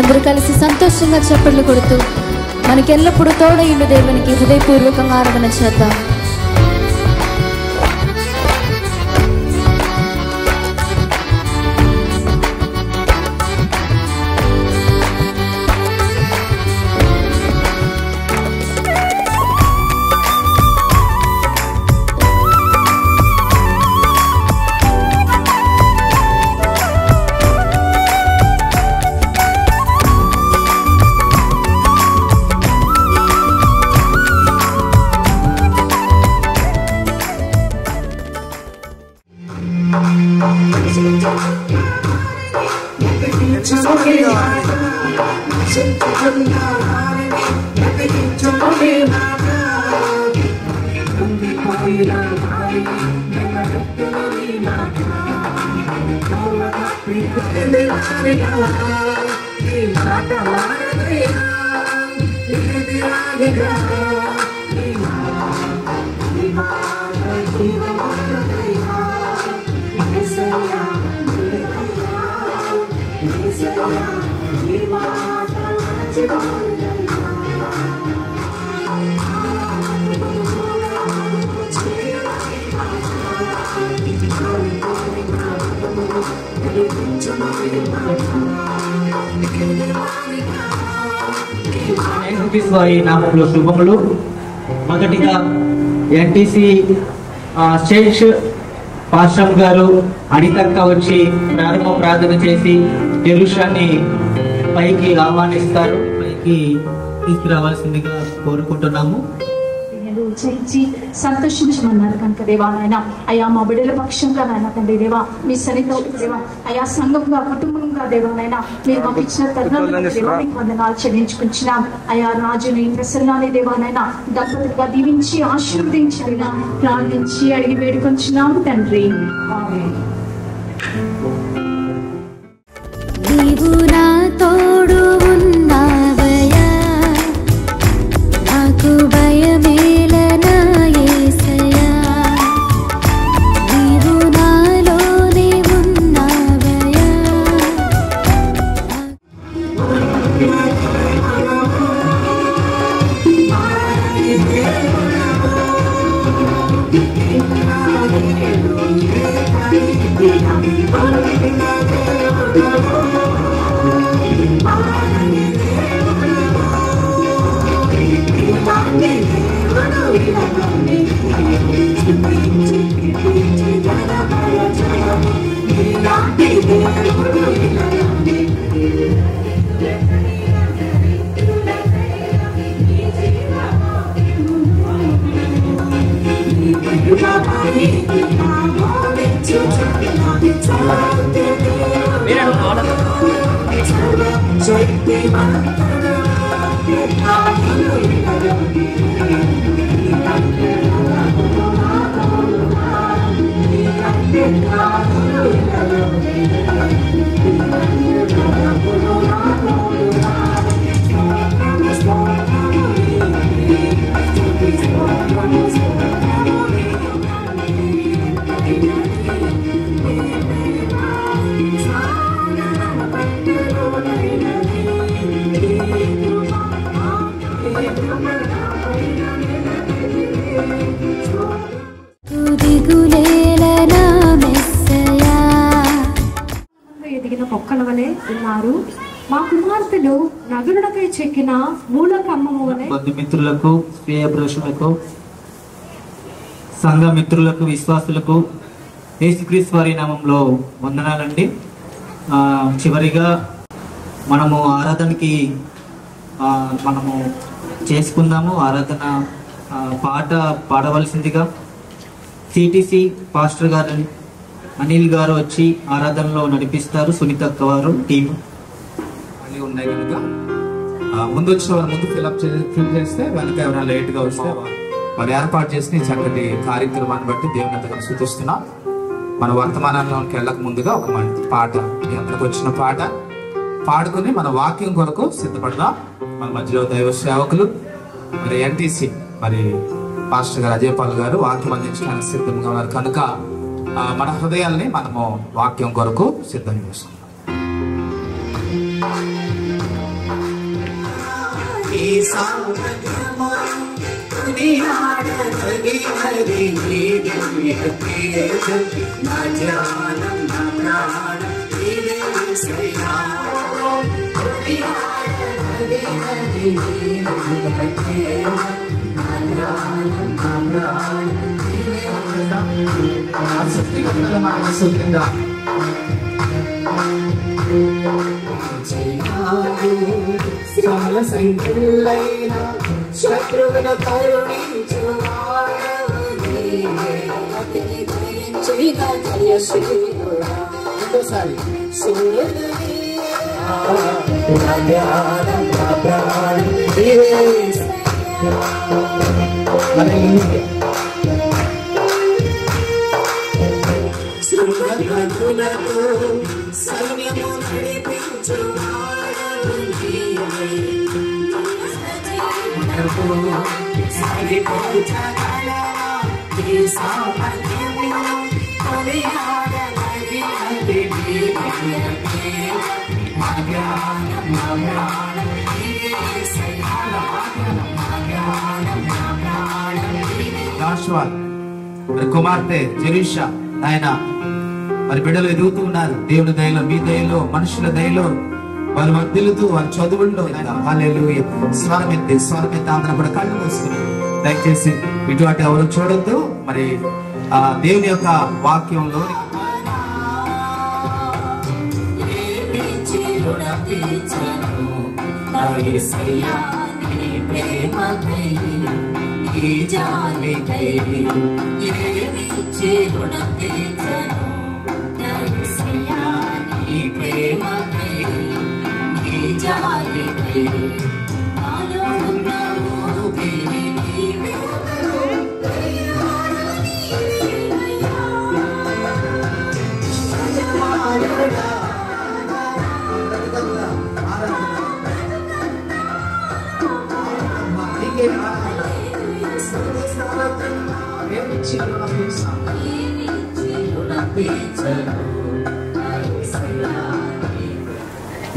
అందరూ కలిసి సంతోషంగా చప్పట్లు కొడుతూ మనకెల్లప్పుడూ తోడయుండు దేవునికి హృదయపూర్వకంగా ఆరాధన చేద్దాం. నామములో శుభములు. మొదటిగా ఎన్టీసీ స్టేట్ పాస్టర్ గారు అనితక్క వచ్చి ప్రారంభ ప్రార్థన చేసి జెరూషాన్ని పైకి ఆహ్వానిస్తారు. పైకి తీసుకురావాల్సిందిగా కోరుకుంటున్నాము. చేయించి సంతోషించమన్నారు కనుక దేవా నాయన అయా మా బిడ్డల పక్షంగా నాయన తండ్రి దేవా మీ సన్నిధిలో దేవా అయా సంఘంగా కుటుంబంగా దేవా నాయన మీరు మాకు ఇచ్చిన తరుణానికి వందనాలు చెల్లించుకుంటున్నాం. అయా రాజుని ప్రసన్నాన్ని దేవా నాయన దంపతులుగా దీవించి ఆశీర్వదించి ప్రార్థించి అడిగి వేడుకొంచున్నాం తండ్రి. నీవు నా తోడు ఉన్నావయ్యా, నాకు భయమేలనా యేసయ్యా, నీవు నాలోనే ఉన్నావయ్యా. ఎదిగిన మొక్కల వలె ఉన్నారు. మా కుమార్తెలు నగరులకై చెక్కిన మూలకమ్మము వలె. బంధుమిత్రులకు, స్వీయ పురుషులకు, సంఘ మిత్రులకు, విశ్వాసులకు యేసుక్రీస్తు వారి నామంలో వందనాలండి. చివరిగా మనము ఆరాధనకి మనము చేసుకుందాము. ఆరాధన పాట పాడవలసిందిగా సిటిసి పాస్టర్ గారు అనిల్ గారు వచ్చి ఆరాధనలో నడిపిస్తారు. సునీత అక్క వారు టీం అన్నీ ఉన్నాయి కనుక ముందు వచ్చిన వారు ముందు ఫిల్ చేస్తే వెనక ఎవరైనా లేట్గా వస్తే వారు ఏర్పాటు చేసిన చక్కటి కార్యక్రమాన్ని బట్టి దేవుని అంతగా సూచిస్తున్నాం. మన వర్తమానంలోకి వెళ్ళక ముందుగా ఒక పాట, మీ అందరికి వచ్చిన పాట పాడుకుని మన వాక్యం కొరకు సిద్ధపడదాం. మన మధ్యలో దైవ సేవకులు మరి ఎన్టీసీ మరి పాస్టర్ గారు అజయపాల్ గారు వాక్యం అందించడానికి సిద్ధంగా ఉన్నారు కనుక మన హృదయాల్ని మనము వాక్యం కొరకు సిద్ధం చేసుకుందాం. శత్రువును కరుణించు సైన్యము నడిపించు జాషువా మరి కుమార్తె జెరూషా ఆయన మరి బిడ్డలు ఎదుగుతూ ఉన్నారు. దేవుని దయలో, మీ దయలో, మనుషుల దయలో వారు వర్ధిల్లుతూ వారి చదువుల్లో హల్లెలూయా స్వరమెత్తి అందరం కూడా కళ్ళు మూసుకుని దయచేసి ఇటువంటి ఎవరు చూడొద్దు. మరి ఆ దేవుని యొక్క వాక్యంలో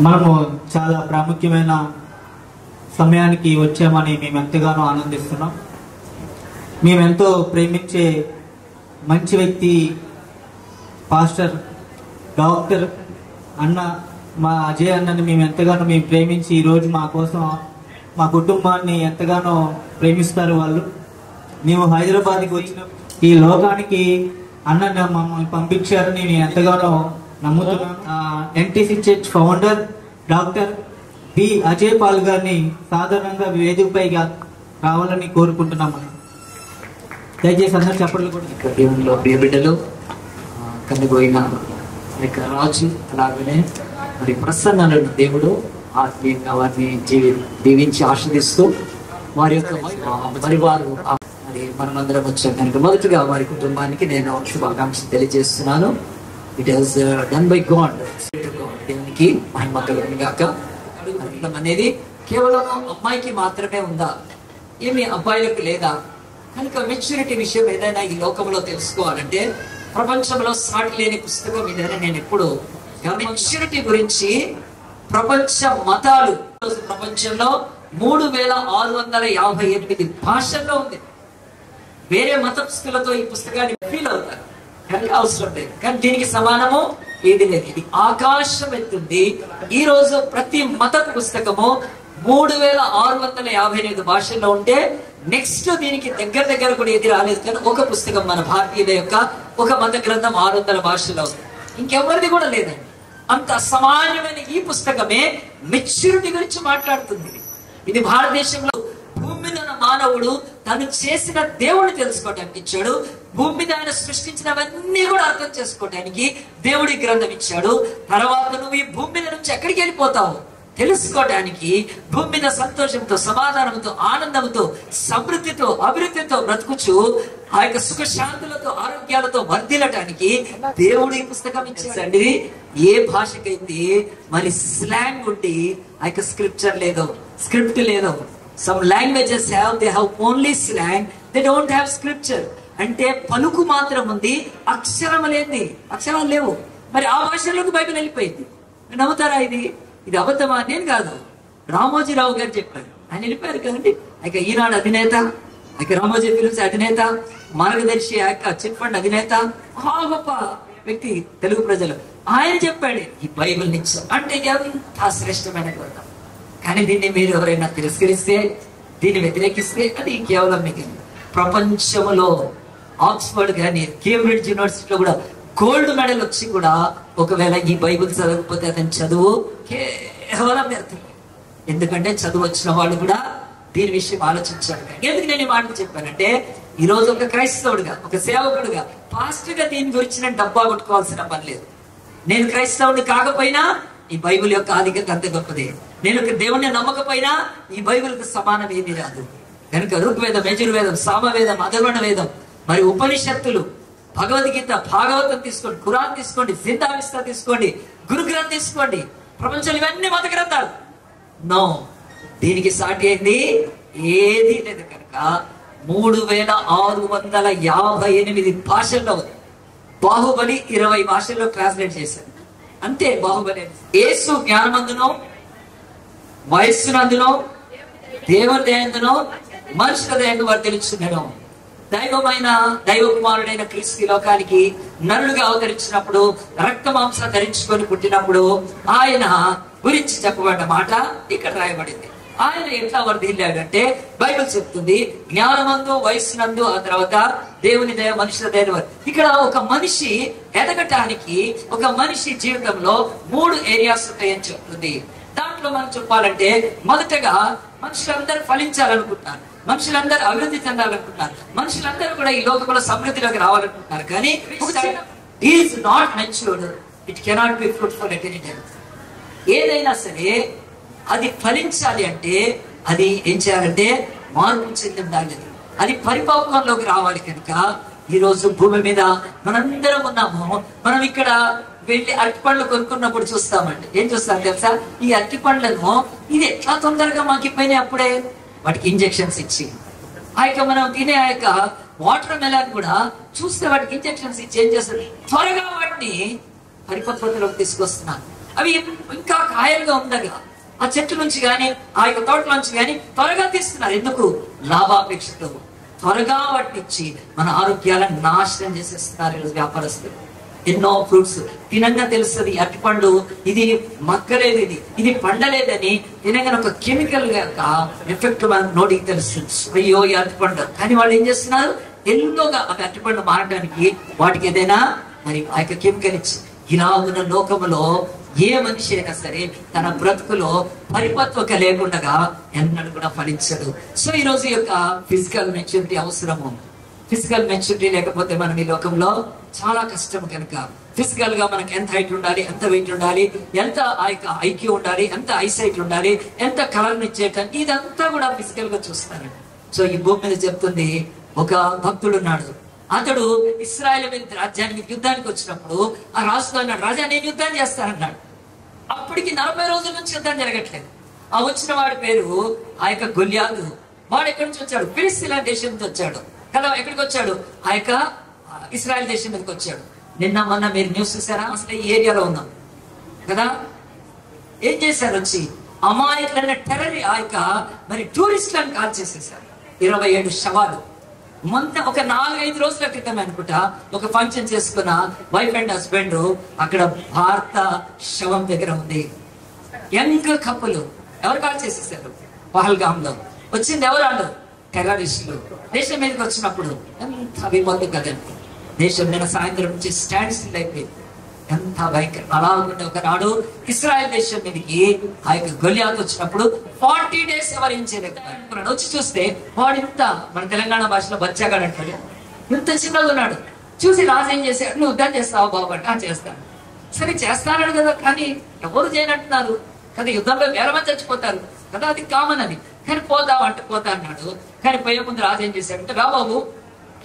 మనము చాలా ప్రాముఖ్యమైన సమయానికి వచ్చామని మేము ఎంతగానో ఆనందిస్తున్నాం. మేమెంతో ప్రేమించే మంచి వ్యక్తి పాస్టర్ డాక్టర్ అన్న మా అజయ్ అన్నని మేము ప్రేమించి ఈరోజు మా కోసం మా కుటుంబాన్ని ఎంతగానో ప్రేమిస్తారు వాళ్ళు. మేము హైదరాబాద్కి వచ్చిన ఈ లోకానికి అన్న మమ్మల్ని పంపించారని నేను ఎంతగానో నమ్ముతున్నాను. NTC church founder doctor B Ajay Paul గారిని సాధారణంగా వేదికపైగా రావాలని కోరుకుంటున్నాము. దయచేసి అందరూ చెప్పట్లు కూడా. దేవునిలో ప్రియ బిడ్డలు, కనుగోయిన రాజు అలాగనే మరి ప్రసన్నలను దేవుడు ఆత్మీయంగా వారిని దీవించి ఆస్వాదిస్తూ వారి యొక్క మరి వారు మరి మనమందరం వచ్చాం కనుక మొదటగా వారి కుటుంబానికి నేను శుభాకాంక్షలు తెలియజేస్తున్నాను. It is done by God. దేవునికి మహిమ కలుగును గాక. అనేది కేవలం అమ్మాయికి మాత్రమే ఉందా, ఏమి అబ్బాయిలకు లేదా? కనుక మెచ్యూరిటీ విషయం ఏదైనా ఈ లోకంలో తెలుసుకోవాలంటే ప్రపంచంలో సాటి లేని పుస్తకం ఇదైనా నేను ఎప్పుడు మెచ్యూరిటీ గురించి ప్రపంచ మతాలు ప్రపంచంలో 3658 భాషల్లో ఉంది. వేరే మతస్థులతో ఈ పుస్తకాన్ని ఫీల్ అవుతారు కానీ అవసరం లేదు. కానీ దీనికి సమానము ఏది లేదు. ఇది ఆకాశం ఎత్తుంది. ఈ రోజు ప్రతి మత పుస్తకము 3658 భాషల్లో ఉంటే నెక్స్ట్ దీనికి దగ్గర కూడా ఏది రాలేదు. కానీ ఒక పుస్తకం మన భారతీయుల యొక్క ఒక మత గ్రంథం 600 భాషల్లో ఉంది. ఇంకెవరిది కూడా లేదండి. అంత అసామాన్యమైన ఈ పుస్తకమే మెచ్యూరిటీ గురించి మాట్లాడుతుంది. ఇది భారతదేశంలో భూమి మీద ఉన్న మానవుడు తను చేసిన దేవుడు తెలుసుకోవడానికి ఇచ్చాడు. భూమి మీద ఆయన సృష్టించినవన్నీ కూడా అర్థం చేసుకోవడానికి దేవుడి గ్రంథం ఇచ్చాడు. తర్వాత నువ్వు ఈ భూమి మీద నుంచి ఎక్కడికి వెళ్ళిపోతావు తెలుసుకోవడానికి, భూమి మీద సంతోషంతో, సమాధానంతో, ఆనందంతో, సమృద్ధితో, అభివృద్ధితో బ్రతుకుచు ఆ యొక్క సుఖశాంతులతో, ఆరోగ్యాలతో వర్ధిల్లటానికి దేవుడు ఈ పుస్తకం ఇచ్చాడండి. ఏ భాషకైతే మరి స్లాంగ్ ఉండి ఆ యొక్క స్క్రిప్చర్ లేదో, స్క్రిప్ట్ లేదో. Some languages they have only slang, they don't have scripture. అంటే పలుకు మాత్రం ఉంది, అక్షరం లేని, అక్షరాలు లేవు. మరి ఆ భాషలోకి బైబిల్ వెళ్ళిపోయింది. నమ్ముతారా? ఇది అబద్ధమా? నేను కాదు, రామోజీరావు గారు చెప్పారు. ఆయన వెళ్ళిపోయారు కదండి. ఇక ఈనాడు అధినేత, ఇక రామోజీ ఫిలిమ్స్ అధినేత, మార్గదర్శి ఆ యొక్క చిట్ ఫండ్ అధినేత, మహా గొప్ప వ్యక్తి తెలుగు ప్రజలు. ఆయన చెప్పాడు ఈ బైబిల్ నుంచి అంటే ఎంత శ్రేష్టమైన గ్రంథం. కానీ దీన్ని మీరు ఎవరైనా తిరస్కరిస్తే, దీన్ని వ్యతిరేకిస్తే అది కేవలం మీకు ప్రపంచంలో ఆక్స్ఫర్డ్ కానీ కేంబ్రిడ్జ్ యూనివర్సిటీలో కూడా గోల్డ్ మెడల్ వచ్చి కూడా ఒకవేళ ఈ బైబిల్ చదవకపోతే అతని చదువు కేవలం వ్యర్థం. ఎందుకంటే చదువు వచ్చిన వాళ్ళు కూడా దీని విషయం ఆలోచించాడు. ఎందుకు నేను ఈ మాటలు చెప్పానంటే, ఈ రోజు ఒక క్రైస్తవుడిగా, ఒక సేవకుడిగా, పాస్టర్ గా దీని గురించి నేను డబ్బా కొట్టుకోవాల్సిన పని లేదు. నేను క్రైస్తవుడిని కాకపోయినా ఈ బైబిల్ యొక్క ఆధిక్యత అంత గొప్పది. నేను దేవుణ్ణి నమ్మకపోయినా ఈ బైబిల్కి సమానం ఏమీ రాదు. కనుక ఋగ్వేదం, యజుర్వేదం, సామవేదం, అధర్వణ వేదం, మరి ఉపనిషత్తులు, భగవద్గీత, భాగవతం తీసుకోండి, ఖురాన్ తీసుకోండి, జిందావిస్తా తీసుకోండి, గురు గ్రంథ్ తీసుకోండి, ప్రపంచంలో ఇవన్నీ మత గ్రంథాలు. నో, దీనికి సాటి అయింది ఏది లేదు. కనుక 3658 భాషల్లో బాహుబలి 20 భాషల్లో ట్రాన్స్లేట్ చేశారు. అంతే బాహుబలి. యేసు జ్ఞానమందునో, వయస్సునందునో, దేవుని దయందునో, మనుషుల దయందు వారు తెలుసుకున్నాను. దైవ కుమారుడైన క్రీస్తు లోకానికి నరుడుగా అవతరించినప్పుడు, రక్త మాంసం ధరించుకొని పుట్టినప్పుడు ఆయన గురించి చెప్పబడ్డ మాట ఇక్కడ రాయబడింది. ఆయన ఎట్లా వర్ధిల్లాడంటే బైబిల్ చెప్తుంది, జ్ఞానమందు, వయస్సునందు, ఆ తర్వాత దేవుని దయ, మనుషుల దయ. ఇక్కడ ఒక మనిషి ఎదగటానికి, ఒక మనిషి జీవితంలో 3 ఏరియాస్ ఉంటాయని చెప్తుంది. దాంట్లో మనం చెప్పాలంటే, మొదటగా మనుషులందరూ ఫలించాలనుకుంటున్నారు, మనుషులందరూ అభివృద్ధి చెందాలనుకుంటున్నారు, మనుషులందరూ కూడా ఈ లోకంలో సమృద్ధిలోకి రావాలనుకుంటున్నారు. కానీ is not matured, it cannot be fruitful at any time. ఏదైనా సరే అది ఫలించాలి అంటే అది ఏం చేయాలంటే మార్పు చెంది ఉండాలి, అది పరిపక్వంలోకి రావాలి. కనుక ఈ రోజు భూమి మీద మనందరం ఉన్నాము. మనం ఇక్కడ వెళ్ళి అరటి పండ్లు కొనుక్కున్నప్పుడు చూస్తామండి, ఏం చూస్తాం తెలుసా? ఈ అరటి పండ్లను ఇది ఎట్లా తొందరగా మాకిపోయినాయి, అప్పుడే వాటికి ఇంజెక్షన్స్ ఇచ్చి, ఆ యొక్క మనం తినే ఆ యొక్క వాటర్ మెలాన్ కూడా చూస్తే వాటికి ఇంజెక్షన్స్ ఇచ్చి ఏం చేస్తారు, త్వరగా వాటిని పరిపక్వతలోకి తీసుకొస్తున్నారు. అవి ఇంకా కాయలుగా ఉండగా ఆ చెట్టు నుంచి కానీ, ఆ యొక్క తోట నుంచి కానీ త్వరగా తీస్తున్నారు. ఎందుకు? లాభాపేక్షతో త్వరగా వాటిని ఇచ్చి మన ఆరోగ్యాలను నాశనం చేసేస్తున్నారు ఈరోజు వ్యాపారస్తులు. ఎన్నో ఫ్రూట్స్ తినంగా తెలుస్తుంది అరటి పండు ఇది మక్కలేదు, ఇది పండలేదని తినగానే ఒక కెమికల్ ఎఫెక్ట్ మన నోటికి తెలుస్తుంది, అయ్యో ఈ అరటి పండు. కానీ వాళ్ళు ఏం చేస్తున్నారు, ఎల్లోగా ఆ అరటి పండు మారడానికి వాటికి ఏదైనా మరి ఆ యొక్క కెమికల్ ఇచ్చి. ఇలా ఉన్న లోకములో ఏ మనిషి అయినా సరే తన బ్రతుకులో పరిపక్వత లేకుండా ఎన్నడూ కూడా ఫలించడు. సో ఈ రోజు యొక్క ఫిజికల్ మెచ్యూరిటీ అవసరము. ఫిజికల్ మెచ్యూరిటీ లేకపోతే మనం ఈ లోకంలో చాలా కష్టం. కనుక ఫిజికల్ గా మనకి ఎంత హైట్ ఉండాలి, ఎంత వెయిట్ ఉండాలి, ఎంత ఆ యొక్క ఐక్యూ ఉండాలి, ఎంత ఐసైట్ ఉండాలి, ఎంత కలర్ ఇచ్చేయటానికి, ఇదంతా కూడా ఫిజికల్ గా చూస్తారు. సో ఈ భూమి మీద చెప్తుంది, ఒక భక్తుడు ఉన్నాడు, అతడు ఇశ్రాయేలు మీద రాజ్యానికి యుద్ధానికి వచ్చినప్పుడు ఆ రాజుతో అన్నాడు, రాజా నేను యుద్ధం చేస్తానన్నాడు. అప్పటికి 40 రోజుల నుంచి యుద్ధం జరగట్లేదు. ఆ వచ్చిన వాడి పేరు ఆ యొక్క గొల్యాదు. వాడు ఎక్కడి నుంచి వచ్చాడు? ఫిలిస్తీన్ల దేశం నుంచి వచ్చాడు కదా. ఎక్కడికి వచ్చాడు? ఆ యొక్క ఇశ్రాయేల్ దేశం మీదకి వచ్చాడు. నిన్న మొన్న మీరు న్యూస్ చూసారా? అసలు ఈ ఏరియాలో ఉన్నాం కదా. ఏం చేశారు? వచ్చి అమాయకులైన టెర్రర్ ఆ యొక్క మరి టూరిస్టులను కాల్ చేసేసారు. 27 శవాలు. మొన్న ఒక 4-5 రోజుల క్రితం అనుకుంటా ఒక ఫంక్షన్ చేసుకున్న వైఫ్ అండ్ హస్బెండ్ అక్కడ భారత శవం దగ్గర ఉంది. యంగ్ కప్పులు ఎవరు కాల్ చేసేసారు? పహల్గామ్ లో. వచ్చింది ఎవరు? వాళ్ళు టెర్రరిస్టులు. దేశం మీదకి వచ్చినప్పుడు ఎంత విపత్తు కదండి. దేశం నిన్న సాయంత్రం నుంచి స్టాండ్ స్టిల్ అయిపోయింది. ఎంత భయంకరం. అలా ఉండే ఒకనాడు ఇశ్రాయేల్ దేశం మీదకి ఆ యొక్క గొల్యాతు వచ్చినప్పుడు 40 days ఎవరు ఏం చేయలేకపోయారు. వచ్చి చూస్తే వాడు ఇంత, మన తెలంగాణ భాషలో బచ్చాగాడు అంటాడు, ఇంత చిన్నగా ఉన్నాడు. చూసి రాజు ఏం చేశాడు, నువ్వు యుద్ధం చేస్తావా బాబు అంటే చేస్తాను. సరే చేస్తాడు కదా, కానీ ఎవరు చేయనంటున్నారు కదా. యుద్ధంలో వేల మంది చచ్చిపోతారు కదా, అది కామన్ అది. కానీ పోతావు అంటే పోతా అన్నాడు. కానీ పోయే ముందు రాజు ఏం చేశాడంటే, రా బాబు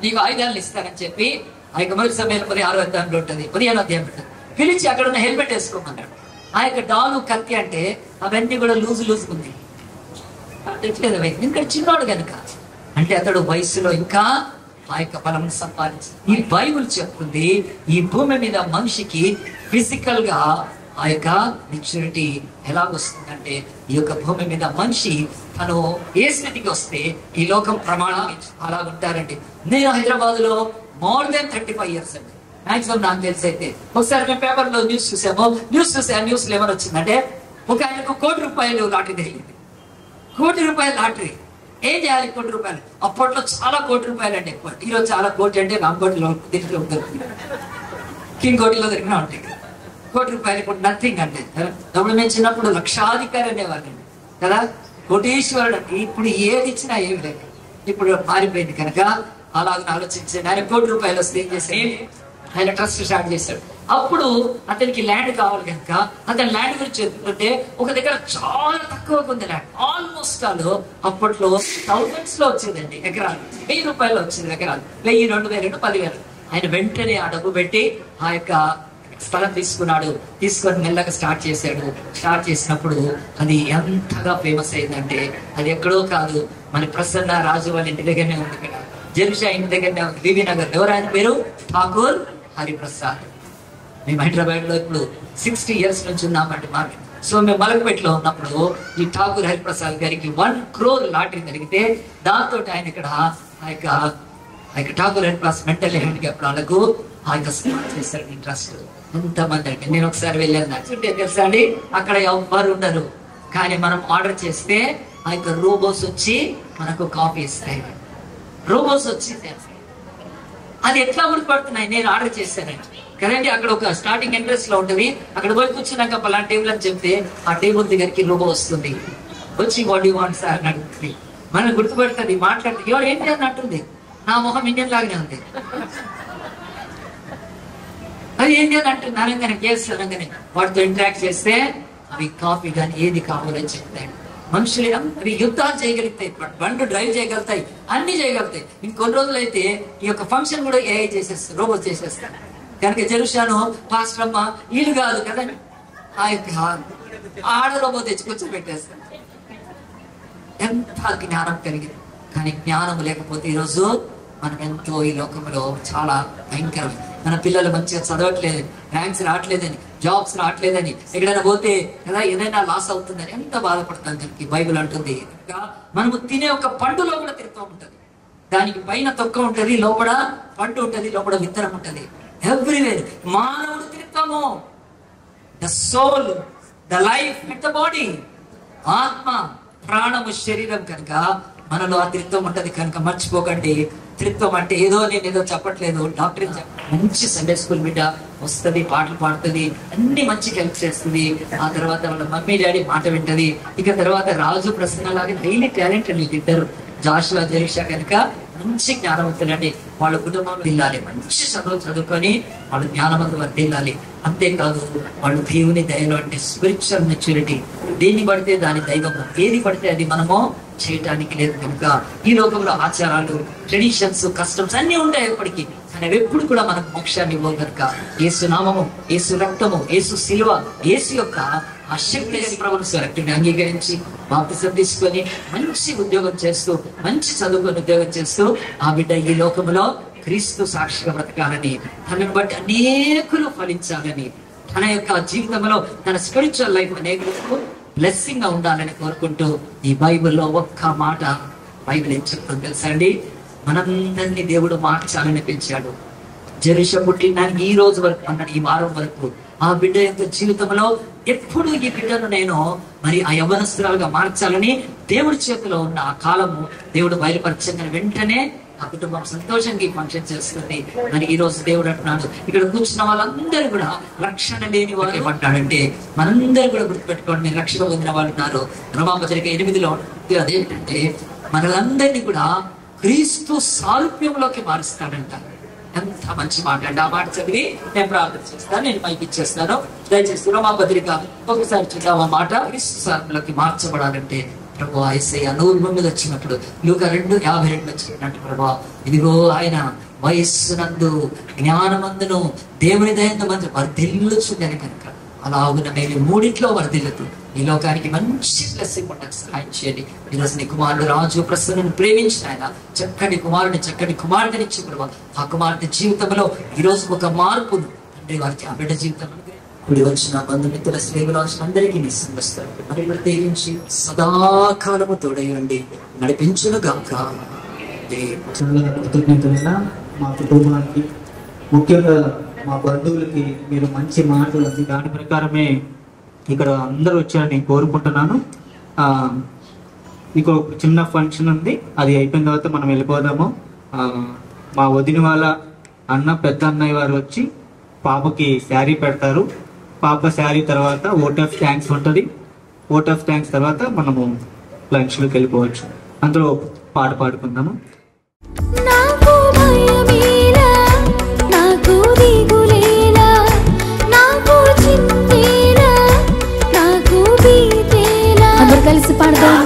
నీకు ఆయుధాలను ఇస్తానని చెప్పి ఆ యొక్క మొదటి సమయంలో 16వ అధ్యాయంలో ఉంటుంది, 15వ అధ్యాయం ఉంటుంది, పిలిచి అక్కడ ఉన్న హెల్మెట్ వేసుకోమన్నాడు. ఆ యొక్క డాలు కత్తి అంటే అవన్నీ కూడా లూజు ఉంది. ఇంకా చిన్నోడు కనుక అంటే అతడు వయసులో ఇంకా ఆ యొక్క బలం సంపాదించి. ఈ బైబిల్ చెప్తుంది, ఈ భూమి మీద మనిషికి ఫిజికల్ గా ఆ యొక్క మెచ్యూరిటీ ఎలా వస్తుందంటే, ఈ యొక్క భూమి మీద మనిషి తను ఏ స్థితికి వస్తే ఈ లోకం ప్రమాణం అలా ఉంటారండి. నేను హైదరాబాద్ లో మోర్ దెన్ 35 years అండి మాక్సిమం నాకు తెలిసి అయితే. ఒకసారి మేము పేపర్లో న్యూస్ చూసాము. న్యూస్ ఏమని వచ్చిందంటే ఒక ఆయనకు ₹1,00,00,000 లాటరీ తగిలింది. ₹1,00,00,000 లాటరీ. ఏం చేయాలి ₹1,00,00,000? అప్పట్లో చాలా ₹1,00,00,000 అండి. ఈరోజు చాలా కోటి అంటే రామకోటిలో దొరుకుతుంది, కింగ్ కోటిలో దొరికినా ఉంటాయి. ₹1,00,00,000 ఇప్పుడు నథింగ్ అంటే. అప్పుడు మేము చిన్నప్పుడు లక్షాధికారి అనేవాళ్ళండి కదా, కోటీశ్వరుడు. ఇప్పుడు ఏది ఇచ్చినా ఏమి లేదు, ఇప్పుడు మారిపోయింది. కనుక అలాగ ఆలోచించండి. ఆయన ₹1,00,00,000 వస్తే ఏం చేశాడు? ఆయన ట్రస్ట్ స్టార్ట్ చేశాడు. అప్పుడు అతనికి ల్యాండ్ కావాలి కనుక అతని ల్యాండ్ గురించి చెప్తుంటే ఒక దగ్గర చాలా తక్కువ ఉంది ల్యాండ్. ఆల్మోస్ట్ అప్పట్లో థౌసండ్స్ లో వచ్చేదండి ఎకరాలు. ₹1,000 వచ్చేది ఎకరాలు. 1,000, 2,000, 10,000. ఆయన వెంటనే ఆ డబ్బు పెట్టి ఆ యొక్క స్థలం తీసుకొని మెల్లగా స్టార్ట్ చేశాడు. స్టార్ట్ చేసినప్పుడు అది ఎంతగా ఫేమస్ అయిందంటే అది ఎక్కడో కాదు, మన ప్రసన్న రాజు వాళ్ళ ఇంటి దగ్గరనే ఉంది, ఇక్కడ జెరుషా ఇంటి దగ్గరనే ఉంది, బీబీ నగర్. ఎవరు ఆయన పేరు? ఠాకూర్ హరిప్రసాద్. మేము హైదరాబాద్ లో ఇప్పుడు 60 years నుంచి ఉన్నామంటే మార్కెట్. సో మేము మలకపేటలో ఉన్నప్పుడు ఈ ఠాకూర్ హరిప్రసాద్ గారికి 1 crore లాటరీ జరిగితే దాంతో ఆయన ఇక్కడ ఆ యొక్క ఠాకూర్ హరిప్రసాద్ మెంటల్ హ్యాండిక్యాప్ వాళ్ళకు ఆ యొక్క స్టార్ట్ చేశారు ఇంట్రెస్ట్. ఎంతమంది అంటే నేను ఒకసారి వెళ్ళాను నచ్చుంటే తెలుసా అండి, అక్కడ ఎవ్వరు ఉండరు. కానీ మనం ఆర్డర్ చేస్తే ఆ యొక్క రోబోస్ వచ్చి మనకు కాఫీ ఇస్తాయి. రోబోస్ వచ్చి అది ఎట్లా గుర్తుపడుతున్నాయి? నేను ఆర్డర్ చేశానండి కదండి. అక్కడ ఒక స్టార్టింగ్ ఎంట్రెన్స్ లో ఉంటుంది. అక్కడ పోయి కూర్చున్నాక పలానా టేబుల్ అని చెప్తే ఆ టేబుల్ దగ్గరికి రోబో వస్తుంది. వచ్చి వాట్ యు వాంట్ సార్ అని అడుగుతుంది. మనం గుర్తుపడుతుంది, మాట్లాడుతుంది. ఎవరు ఏంటి అని అంటుంది. నా మొహం ఇండియన్ లాగానే ఉంది. అది ఏంటి అని అంటుంది. అనగానే కేసు అనగానే వాటితో ఇంటరాక్ట్ చేస్తే అవి కాఫీ కానీ ఏది కావాలని చెప్తాయి. మనుషులు అవి యుద్ధాలు చేయగలుగుతాయి, బండ్లు డ్రైవ్ చేయగలుగుతాయి, అన్ని చేయగలుగుతాయి. ఇంకొన్ని రోజులు అయితే ఈ యొక్క ఫంక్షన్ కూడా ఏఐ చేసేస్తారు, రోబోట్ చేసేస్తారు. కనుక జెరుషాను పాస్టర్ అమ్మ వీళ్ళు కాదు కదా, ఆ యొక్క ఆడ రోబో తెచ్చి కూర్చోబెట్టేస్తారు. ఎంత జ్ఞానం కలిగింది. కానీ జ్ఞానం లేకపోతే ఈరోజు మనం ఎంతో ఈ లోకంలో చాలా భయంకరం. మన పిల్లలు మంచిగా చదవట్లేదు, ర్యాంక్స్ రావట్లేదని, జాబ్స్ రావట్లేదని, ఎక్కడైనా పోతే కదా ఏదైనా లాస్ అవుతుందని ఎంత బాధపడతాను. దానికి బైబిల్ అంటుంది మనము తినే ఒక పండులో కూడా తిరుగుతూ ఉంటది. దానికి పైన తొక్క ఉంటది, లోపల పండు ఉంటది, లోపల విత్తనం ఉంటది. ఎవ్రీవేర్ మానవుడు తిరుగుతాము. The soul, the life with the body, ఆత్మ, ప్రాణము, శరీరం. కనుక మనలో ఆ త్రిత్వం ఉంటది. కనుక మర్చిపోకండి, త్రిత్వం అంటే నేను చెప్పట్లేదు. డాక్టర్ మంచి సండే స్కూల్ బిడ్డ వస్తుంది, పాటలు పాడుతుంది, అన్ని మంచిగా హెల్ప్ చేస్తుంది. ఆ తర్వాత వాళ్ళ మమ్మీ డాడీ మాట వింటది. ఇక తర్వాత రాజు ప్రసన్న లాగా డైలీ టాలెంట్ ఇద్దరు జాషువా జెరుషా. కనుక మంచి జ్ఞానవంతులండి. వాళ్ళ కుటుంబం వెళ్ళాలి, మంచి చదువుకొని వాళ్ళ జ్ఞానవంతులు వర్దిల్లాలి. అంతేకాదు వాళ్ళు దేవుని దయలో అంటే స్పిరిచువల్ మెచ్యూరిటీ. దేన్ని పడితే దాని దైవము, ఏది పడితే అది మనము చేయటానికి లేదు. కనుక ఈ లోకంలో ఆచారాలు, ట్రెడిషన్స్, కస్టమ్స్ అన్ని ఉంటాయి ఎప్పటికీ. కానీ అవి ఎప్పుడు కూడా మనకు మోక్షాన్ని ఇవ్వవు. కనుక యేసు నామము, యేసు రక్తము, యేసు శిలువ, యేసు యొక్క ఆ శక్తి ప్రభుత్వం అంగీకరించి బాప్తిసం తీసుకొని మంచి ఉద్యోగం చేస్తూ, మంచి చదువుకొని ఉద్యోగం చేస్తూ ఆ బిడ్డ ఈ లోకంలో క్రీస్తు సాక్షిగా బ్రతకాలని, తనను బట్టి అనేకులు ఫలించాలని, తన యొక్క జీవితంలో తన స్పిరిచువల్ లైఫ్ అనేకులకు బ్లెస్సింగ్ గా ఉండాలని కోరుకుంటూ ఈ బైబిల్లో ఒక్క మాట బైబిల్ ఏం చెప్తుందో తెలుసా అండి? మనందరినీ దేవుడు మార్చాలని పెంచాడు. జెరుషా పుట్టిన ఈ రోజు వరకు అన్నాడు, ఈ వారం వరకు ఆ బిడ్డ యొక్క జీవితంలో ఎప్పుడు ఈ బిడ్డను నేను మరి ఆ యవ్వనస్తురాలుగా మార్చాలని దేవుడి చేతిలో ఉన్న ఆ కాలము దేవుడు బయలుపరచని వెంటనే ఆ కుటుంబం సంతోషంగా ఫంక్షన్ చేస్తుంది. మరి ఈ రోజు దేవుడు అంటున్నాడు, ఇక్కడ కూర్చున్న వాళ్ళందరూ కూడా రక్షణ లేని వారు ఏమంటాడంటే మనందరూ కూడా గుర్తుపెట్టుకోండి, మీరు రక్షణ పొందిన వాళ్ళు ఉన్నారు. రోమాపత్రిక 8లో అదేంటంటే మనలందరినీ కూడా క్రీస్తు సారూప్యంలోకి మారుస్తాడంట. ఎంత మంచి మాట అండి. ఆ మాట చదివి నేను ప్రార్థన చేస్తాను, నేను మైక్ ఇచ్చేస్తాను. దయచేసి రోమాపత్రిక ఒకసారి చూద్దాం. ఆ మాట క్రీస్తు సారూప్యంలోకి మార్చబడాలంటే ప్రభు యేసయ్య 100 మీద వచ్చినప్పుడు లూకా 2:52 వచ్చినట్టు ప్రభు ఇదిగో ఆయన వయస్సునందు జ్ఞానమందును దేవుని దయందు మంది వర్ధిల్లుచుండని కనుక అలాగున మేము మూడింట్లో వర్ధిల్లుతూ ఈ లోకానికి మంచి బ్లెస్సింగ్ ఉండడానికి సహాయం చేయండి. ఈరోజు నీ కుమారుడు రాజు ప్రసన్నను ప్రేమించిన ఆయన చక్కటి కుమారుని, చక్కటి కుమార్తెనిచ్చి ప్రభు ఆ కుమార్తె జీవితంలో ఈ రోజు ఒక మార్పును అంటే వారికి ఆ బిడ్డ జీవితంలో ఇప్పుడు వచ్చిన బంధుమిత్రుల శ్రేగులందరికీ నీ సమస్తాలు మరి ప్రత్యేకించి సదాకాలము తోడయండి నడిపించును గాక. చాలా కృతజ్ఞతలైన మా కుటుంబానికి, ముఖ్యంగా మా బంధువులకి మీరు మంచి మాటలు దాని ప్రకారమే ఇక్కడ అందరూ వచ్చారని కోరుకుంటున్నాను. ఇంకో చిన్న ఫంక్షన్ ఉంది, అది అయిపోయిన తర్వాత మనం వెళ్ళిపోదాము. మా వదిన వాళ్ళ అన్న పెద్ద అన్నయ్య వారు వచ్చి పాపకి శారీ పెడతారు. పాప శారీ తర్వాత ఓట్ ఆఫ్ థ్యాంక్స్ ఉంటుంది. ఓట్ ఆఫ్ థ్యాంక్స్ తర్వాత మనము లంచ్లోకి వెళ్ళిపోవచ్చు. అందులో పాట పాడుకుందాము. అందరు కలిసి పాడదాం.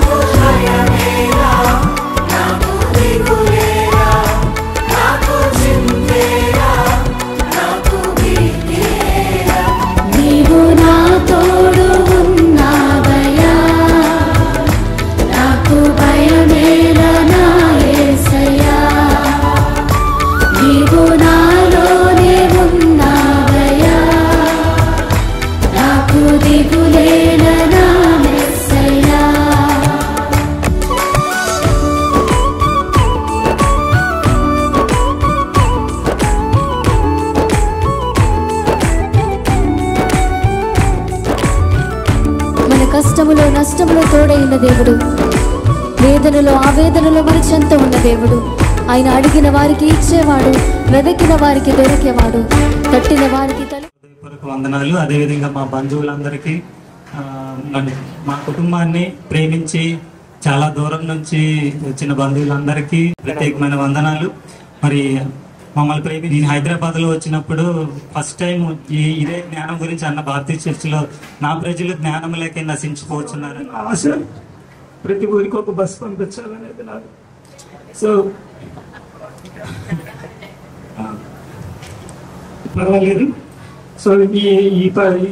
కష్టములో నష్టములో తోడైన దేవుడు, వేదనలో ఆవేదనలో మన చెంత ఉన్న దేవుడు. ఆయన అడిగిన వారికి ఇచ్చేవాడు, వెదకిన వారికి దొరికేవాడు, తట్టిన వారికి వందనాలు. అదేవిధంగా మా బంధువులందరికీ, మా కుటుంబాన్ని ప్రేమించి చాలా దూరం నుంచి వచ్చిన బంధువులందరికీ ప్రత్యేకమైన వందనాలు. మరి మమ్మల్ని ప్రేమి నేను హైదరాబాద్లో వచ్చినప్పుడు ఫస్ట్ టైం ఇదే జ్ఞానం గురించి అన్న భారతీయ చర్చిలో నా ప్రజలు జ్ఞానం లేక నశించిపోతున్నారని ఆశ. ప్రతి ఊరికి ఒక బస్సు పంపించాలనేది నాకు. సో పర్వాలేదు. సో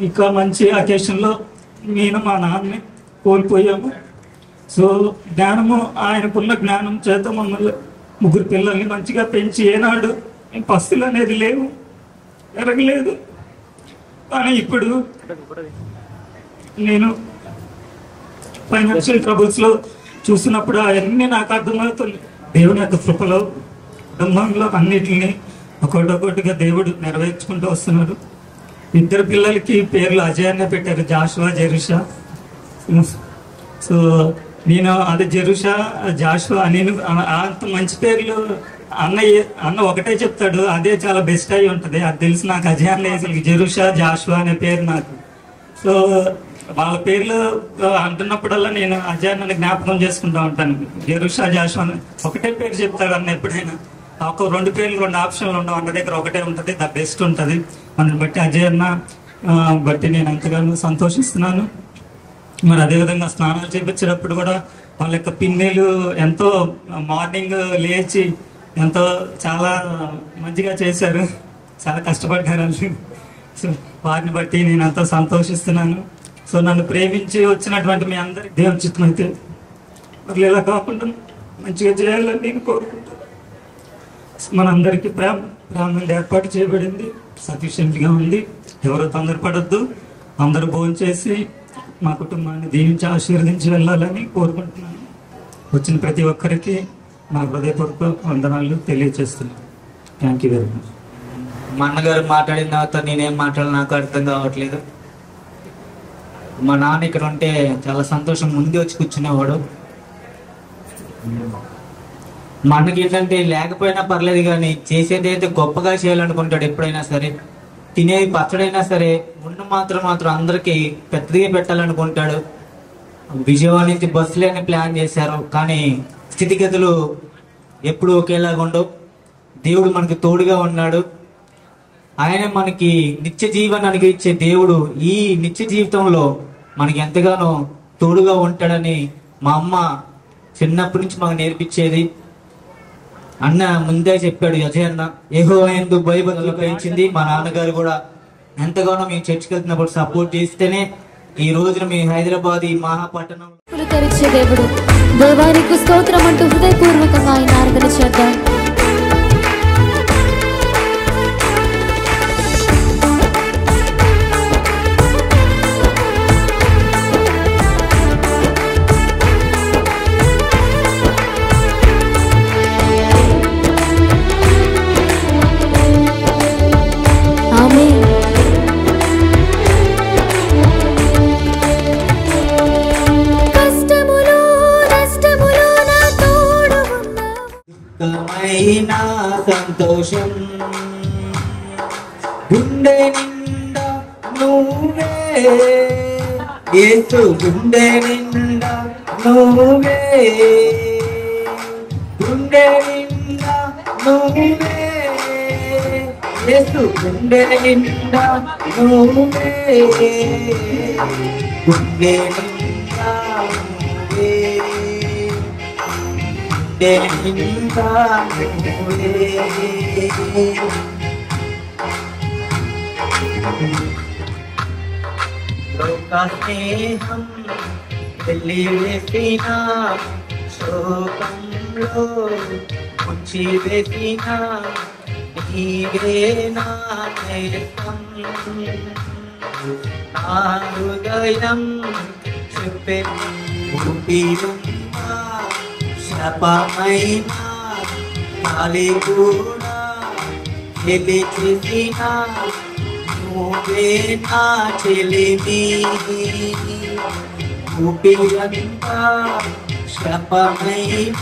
ఇక మంచి అకేషన్లో నేను మా నాన్నని కోల్పోయాము. సో జ్ఞానము, ఆయనకున్న జ్ఞానం చేత మమ్మల్ని ముగ్గురు పిల్లల్ని మంచిగా పెంచి ఏనాడు పస్తులు అనేది లేవు, ఎరగలేదు. కానీ ఇప్పుడు నేను ఫైనాన్షియల్ ట్రబుల్స్లో చూసినప్పుడు అవన్నీ నాకు అర్థమవుతుంది. దేవుని యొక్క కృపలో కుటుంబంలో అన్నిటిని ఒక్కొక్కటిగా దేవుడు నెరవేర్చుకుంటూ వస్తున్నాడు. ఇద్దరు పిల్లలకి పేర్లు అజయ్ అనే పెట్టారు, జాషువా, జెరుషా. సో నేను అది జెరుషా, జాషువా, నేను అంత మంచి పేర్లు అన్న ఒకటే చెప్తాడు, అదే చాలా బెస్ట్ అయి ఉంటుంది. అది తెలిసి నాకు అజయ్ అన్న జెరుషా, జాషువా అనే పేరు నాకు. సో వాళ్ళ పేర్లు అంటున్నప్పుడల్లా నేను అజయ్ అన్నని జ్ఞాపకం చేసుకుంటూ ఉంటాను. జెరుషా, జాషువా ఒకటే పేరు చెప్తాడు అన్న ఎప్పుడైనా. ఒక రెండు పేర్లు, రెండు ఆప్షన్లు ఉండవు అన్న దగ్గర, ఒకటే ఉంటుంది, ద బెస్ట్ ఉంటుంది. మనని బట్టి అజయ్ అన్న బట్టి నేను ఎంతగానో సంతోషిస్తున్నాను. మరి అదేవిధంగా స్నానాలు చేయించేటప్పుడు కూడా వాళ్ళ యొక్క పిన్నెలు ఎంతో మార్నింగ్ లేచి ఎంతో చాలా మంచిగా చేశారు, చాలా కష్టపడ్డారు వాళ్ళు. సో వారిని బట్టి నేను ఎంతో సంతోషిస్తున్నాను. సో నన్ను ప్రేమించి వచ్చినటువంటి మీ అందరికి దేవుని చిత్తం అయితే మరి ఇలా కాకుండా మంచిగా చేయాలని నేను కోరుకుంటాను. మనందరికీ ప్రాణం ఏర్పాటు చేయబడింది, సఫిషియెంట్గా ఉంది. ఎవరు తొందరపడద్దు, అందరూ భోజనం చేసి మా కుటుంబాన్ని దీవించి ఆశీర్వదించి వెళ్ళాలని కోరుకుంటున్నాను. వచ్చిన ప్రతి ఒక్కరికి నా హృదయపూర్వక వందనాలు తెలియజేస్తున్నాను. Thank you very much. మా అన్నగారు మాట్లాడిన తర్వాత నేనేం మాట్లాడాలి నాకు అర్థం కావట్లేదు. మా నాన్న ఇక్కడ ఉంటే చాలా సంతోషం, ముందే వచ్చి కూర్చునేవాడు. మా అన్నకి ఏంటంటే లేకపోయినా పర్లేదు కానీ చేసేది అయితే గొప్పగా చేయాలనుకుంటాడు. ఎప్పుడైనా సరే తినేది పచ్చడైనా సరే ఉన్న మాత్రం అందరికి పెద్దగా పెట్టాలనుకుంటాడు. విజయవాడ నుంచి బస్సులని ప్లాన్ చేశారు, కానీ స్థితిగతులు ఎప్పుడు ఒకేలాగా ఉండవు. దేవుడు మనకి తోడుగా ఉన్నాడు. ఆయన మనకి నిత్య జీవనానికి ఇచ్చే దేవుడు. ఈ నిత్య జీవితంలో మనకి ఎంతగానో తోడుగా ఉంటాడని మా అమ్మ చిన్నప్పటి నుంచి మాకు నేర్పించేది. అన్న ముందే చెప్పాడు, అజయ్ అన్న యెహోవా యందు భయభక్తులు పెంచింది. మా నాన్నగారు కూడా ఎంతగానో మేము చర్చికి వెళ్తున్నప్పుడు సపోర్ట్ చేస్తేనే ఈ రోజున మీ హైదరాబాద్ ఈ మహాపట్టణం తెరిచే దేవుడు. దేవానికి స్తోత్రం అంటూ హృదయపూర్వకంగా ఆయన ఆరాధన చేద్దాం. నా సంతోషం గుండె నిండా నువ్వే యేసు గుండె నిండా నువ్వే గుండె నిండా నువ్వే యేసు గుండె నిండా నువ్వే గుండె నిండా నువ్వే గుండె నిండా నువ్వే లోక స్నేహం వెల్లివేసిన శోకంలో ముంచి వేసిన నీవే నా నేస్తం నా హృదయం చెప్పే ఊపిరున్నా శపమైన గాలి కూడా గెలిచేసిన నువ్వే నా చెలిమి ఊపిరంతా శపమైన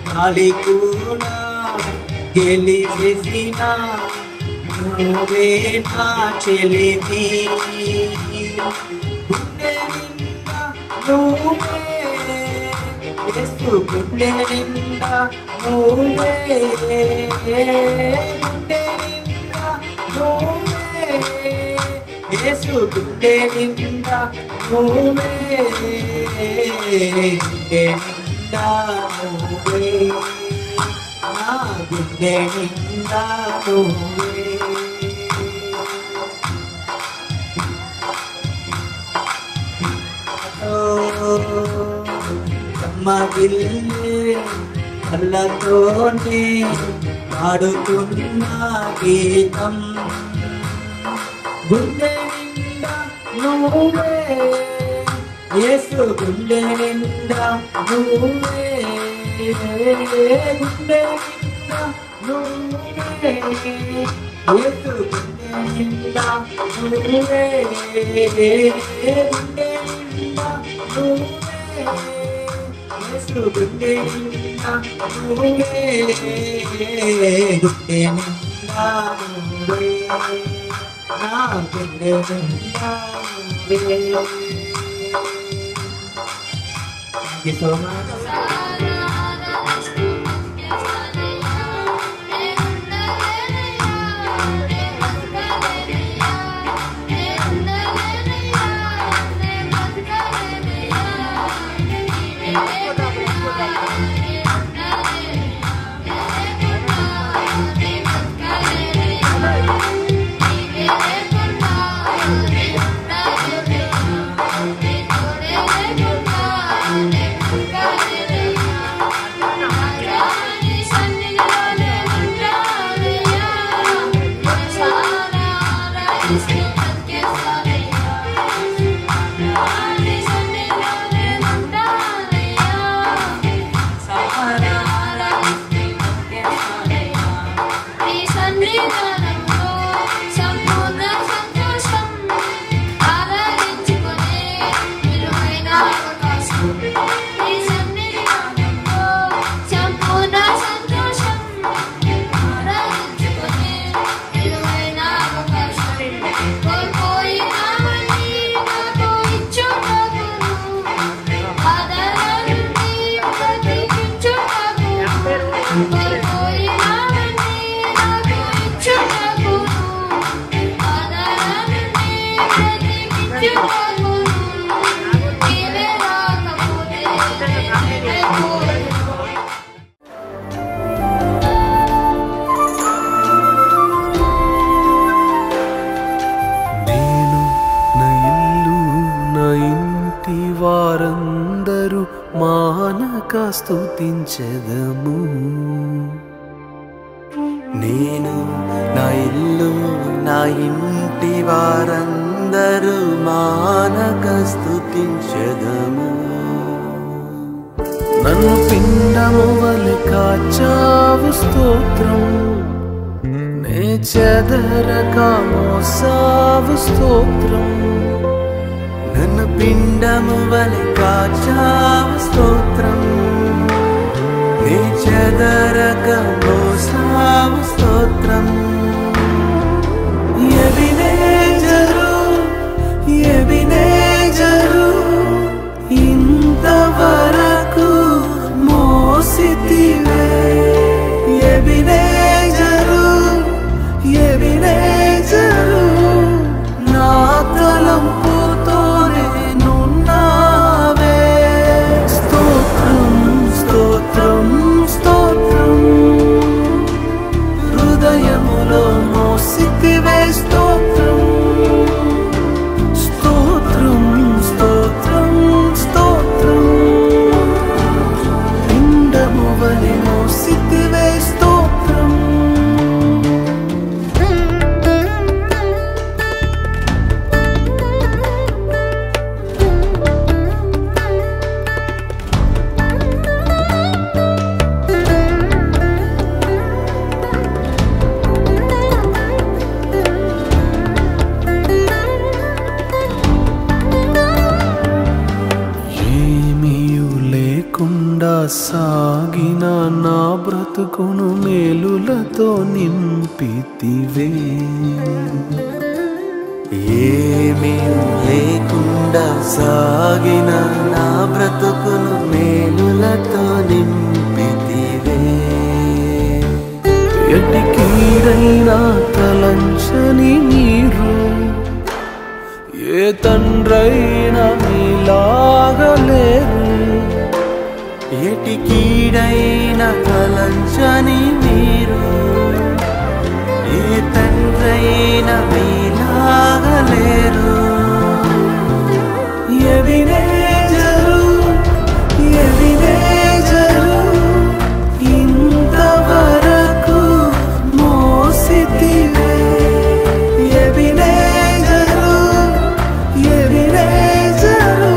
గాలి కూడా గెలిచేసిన నువ్వే నా చెలిమి గుండె నిండా నువ్వే యేసు గుండె నిండా నువ్వే గుండె నిండా నువ్వే యేసు గుండె నిండా నువ్వే గుండె నిండా నువ్వే నా గుండె నిండా నువ్వే మగిల్లే కళ్ళతోనే పాడుతున్న గీతం గుండె నిండా నువ్వే యేసు గుండె నిండా నువ్వే గుండె నిండా నువ్వే యేసు గుండె నిండా నువ్వే గుండె నిండా నువ్వే యేసు గుండె నిండా నువ్వే గుండె నిండా నువ్వే నా గుండె నిండా నువ్వే. Thank you so much. వారందరూ మానక స్తుతించెదము. నేను నా ఇల్లు నా ఇంటి వారందరూ మానక స్తుతించెదము. నన్ను పిండము వలె కాచావు స్తోత్రం, నే చెదరక మోసావు స్తోత్రం. నన్ను పిండము వలె కాచావు స్తోత్రం, నీ చెదరక మోసావు స్తోత్రం. ఎబినేజరు ఎబినేజరు ఇంతవరకు మోసితివే. ఎబినేజరు ఎబినేజరు నా తలంపుతోనే నున్నావే. స్తోత్రం స్తోత్రం స్తోత్రం హృదయములో మోసితివే. స్తోత్రం స్తోత్రం స్తోత్రం స్తోత్రం పిండము వలె మోసితివే. స్తోత్రం సాగిన నా బ్రతుకును మేలులతో నింపితివే. ఏమీ లేకుండా సాగిన నా బ్రతుకును మేలులతో నింపితివే. ఎట్టి కీడైనా తలంచని మీరు ఏ తండ్రైనా మీలాగలేరు. ఎటి కీడైన తలంచని మీరు ఏ తండ్రైన మీలాగలేరు. ఎబినేజరు ఎబినేజరు ఇంతవరకు మోసితివే. ఎబినేజరు ఎబినేజరు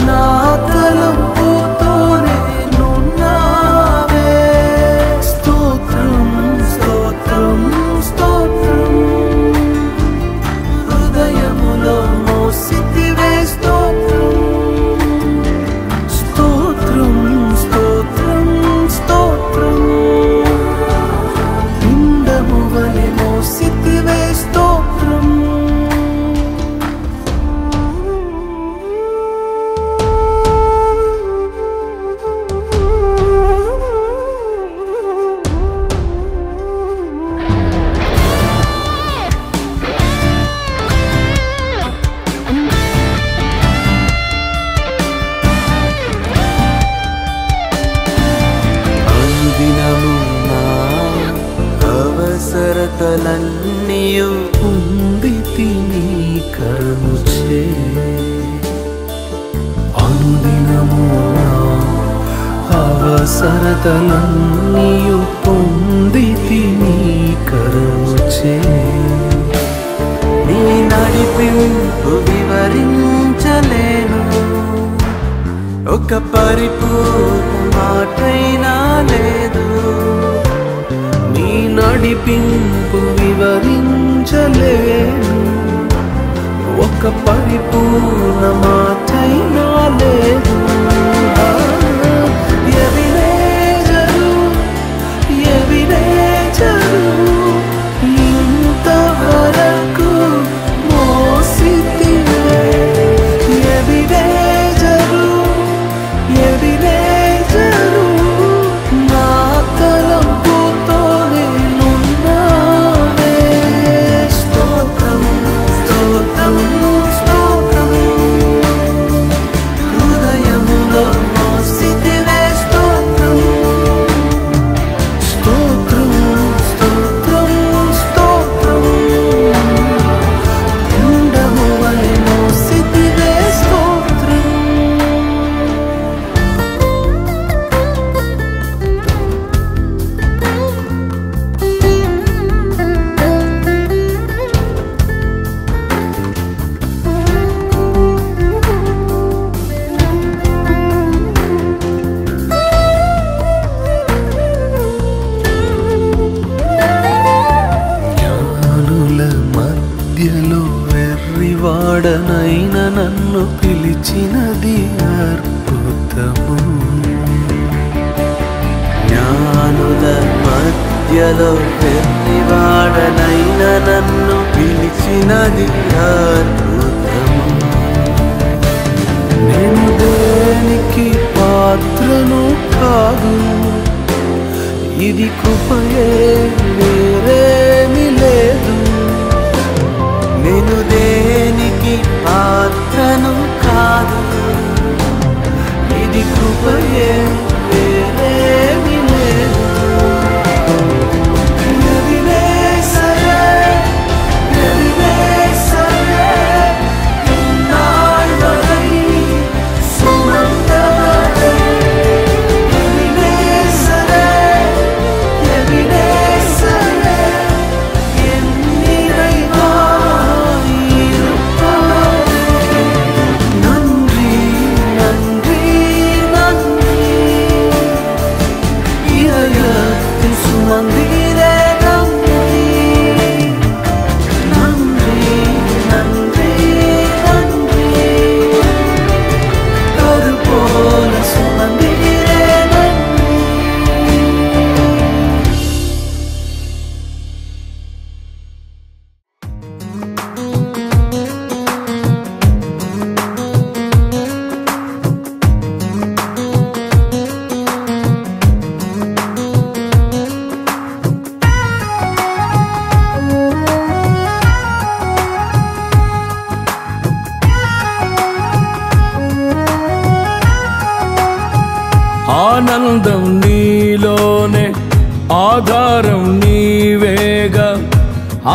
నా తలంపుతోనే నున్నావే. స్తోత్రం స్తోత్రం స్తోత్రం హృదయములో మోసితివే. స్తోత్రం స్తోత్రం స్తోత్రం స్తోత్రం పిండము వలె మోసితివే. స్తోత్రం అనుదినము నా అవసరతలన్నీయు పొందితి నీ కరుణచే. అనుదినము నా అవసరతలన్నీయు పొందితి నీ కరుణచే. నీ నడిపింపు వివరించలేను. ఒక పరిపూర్ణ మాటైనా లేదు. నీ నడిపింపు వివరించలేను. ఒక పరిపూర్ణ మాటైనా లేదు. ఎబినేజరు ఎబినేజరు ఇంతవరకు మోసితివే. ఎబినేజరు ఎబినేజరు నా తలంపుతోనే నున్నావే. స్తోత్రం స్తోత్రం స్తోత్రం హృదయములో మోసితివే. స్తోత్రం స్తోత్రం స్తోత్రం స్తోత్రం పిండము వలె మోసితివే. స్తోత్రం జ్ఞానుల మధ్యలో వెర్రివాడనైన నన్ను పిలిచినది అద్భుతము. జ్ఞానుల మధ్యలో వెర్రివాడనైన నన్ను పిలిచినది అద్భుతము. నేను దేనికి పాత్రను కాదు, ఇది కృపయే వేరేమి లేదు. నేను దేనికి పాత్రను కాదు, ఇది కృపయే వేరేమి లేదు. ఎదినే సరే, ఎదినే సరే, ఇన్నాళ్ళై సుమంతమై. ఎదినే సరే, ఎదినే సరే, ఎన్నిరైనా நன்றி நன்றி நன்றி, இதயத்தில் சுமந்தீரே நன்றி. நன்றி நன்றி நன்றி, அது போல சுமந்தீரே நன்றி. ఆనందం నీలోనే, ఆధారం నీవేగా,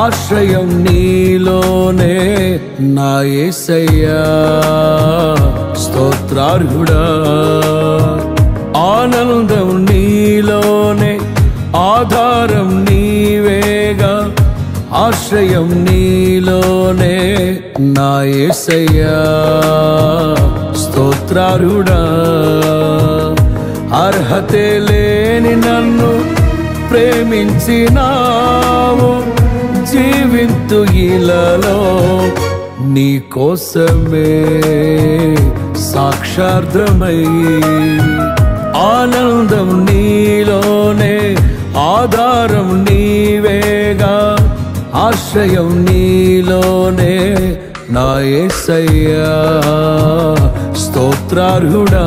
ఆశ్రయం నీలోనే నా యేసయ్యా స్తోత్రార్హుడా. ఆనందం నీలోనే, ఆధారం నీవేగా, ఆశ్రయం నీలోనే నా యేసయ్యా స్తోత్రార్హుడా. అర్హతే లేని నన్ను ప్రేమించినావు, జీవింతు ఇలలో నీ కోసమే సాక్షార్థమై. ఆనందం నీలోనే, ఆధారం నీవేగా, ఆశ్రయం నీలోనే నా యేసయ్యా స్తోత్రార్హుడా.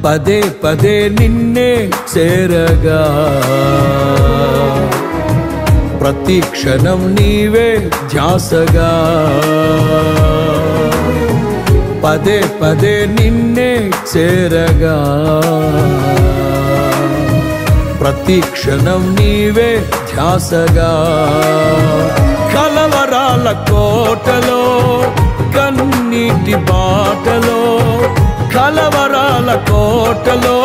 పదే పదే నిన్నే చేరగా, ప్రతి క్షణం నీవే ధ్యాసగా. పదే పదే నిన్నే చేరగా, ప్రతి క్షణం నీవే ధ్యాసగా. కలవరాల కోటలో, కన్నీటి బాటలో, కలవరాల కోటలో,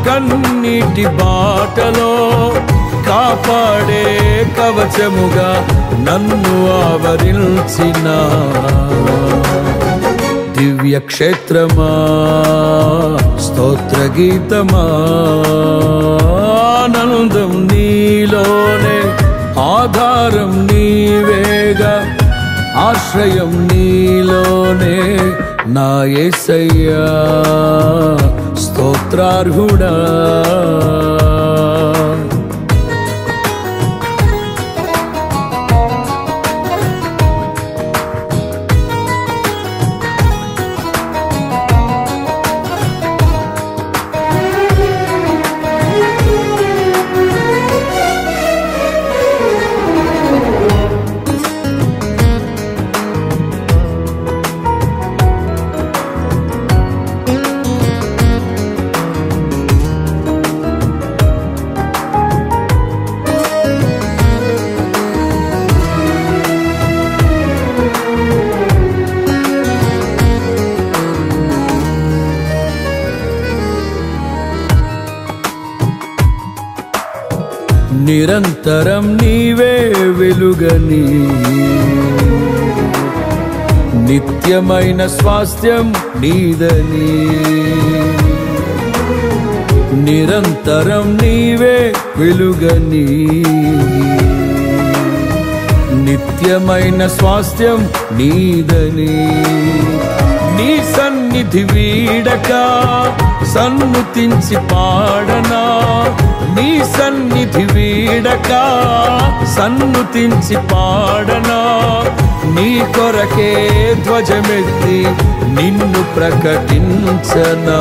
కన్నీటి బాటలో, కాపాడే కవచముగా నన్ను ఆవరించిన దివ్య క్షేత్రమా స్తోత్ర గీతమా. ఆనందం నీలోనే, ఆధారం నీవేగా, ఆశ్రయం నీలోనే నా యేసయ్యా స్తోత్రార్హుడా. నిరంతరం నీవే వెలుగని నిత్యమైన స్వాస్థ్యం నీదని నిరంతరం నీవే వెలుగని నిత్యమైన స్వాస్థ్యం నీదని నీ సన్నిధి వీడక సన్నుతించి పాడనా నీ సన్నిధి వీడక సన్నుతించి పాడనా నీ కొరకే ధ్వజమెత్తి నిన్ను ప్రకటించనా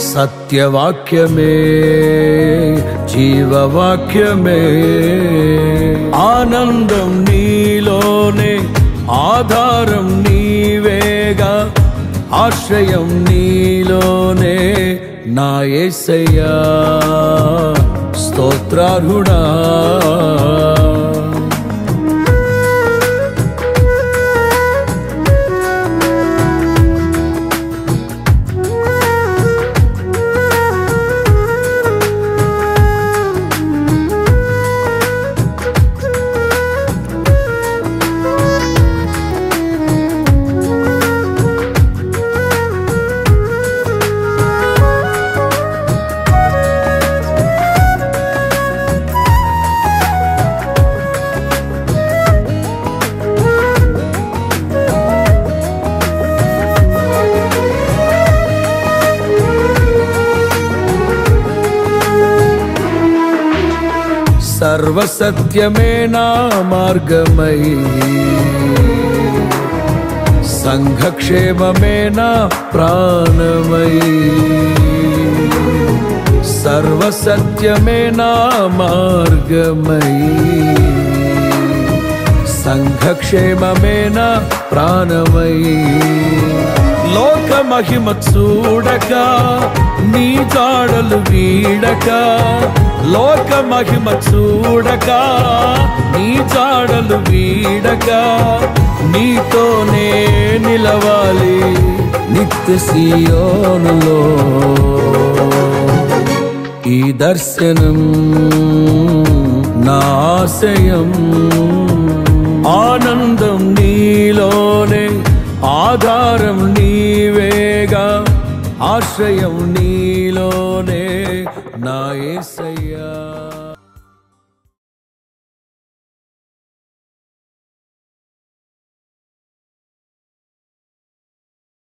సత్యవాక్యమే జీవవాక్యమే ఆనందం నీలోనే ఆధారం నీవేగా ఆశ్రయం నీలోనే నా యేసయ్యా స్తోత్రార్హుడా సర్వసత్యమే నా మార్గమై సంఘక్షేమమే నా ప్రాణమై సర్వసత్యమే నా మార్గమై సంఘక్షేమమే నా ప్రాణమై లోక మహిమ చూడక నీ జాడలు వీడక లోక మహిమ చూడక నీ జాడలు వీడక నీతోనే నిలవాలి నిత్య సియోనులో ఈ దర్శనం నా ఆశయం ఆనందం నీలోనే ఆధారం నీవేగా ఆశ్రయం నీలోనే నా యేసయ్యా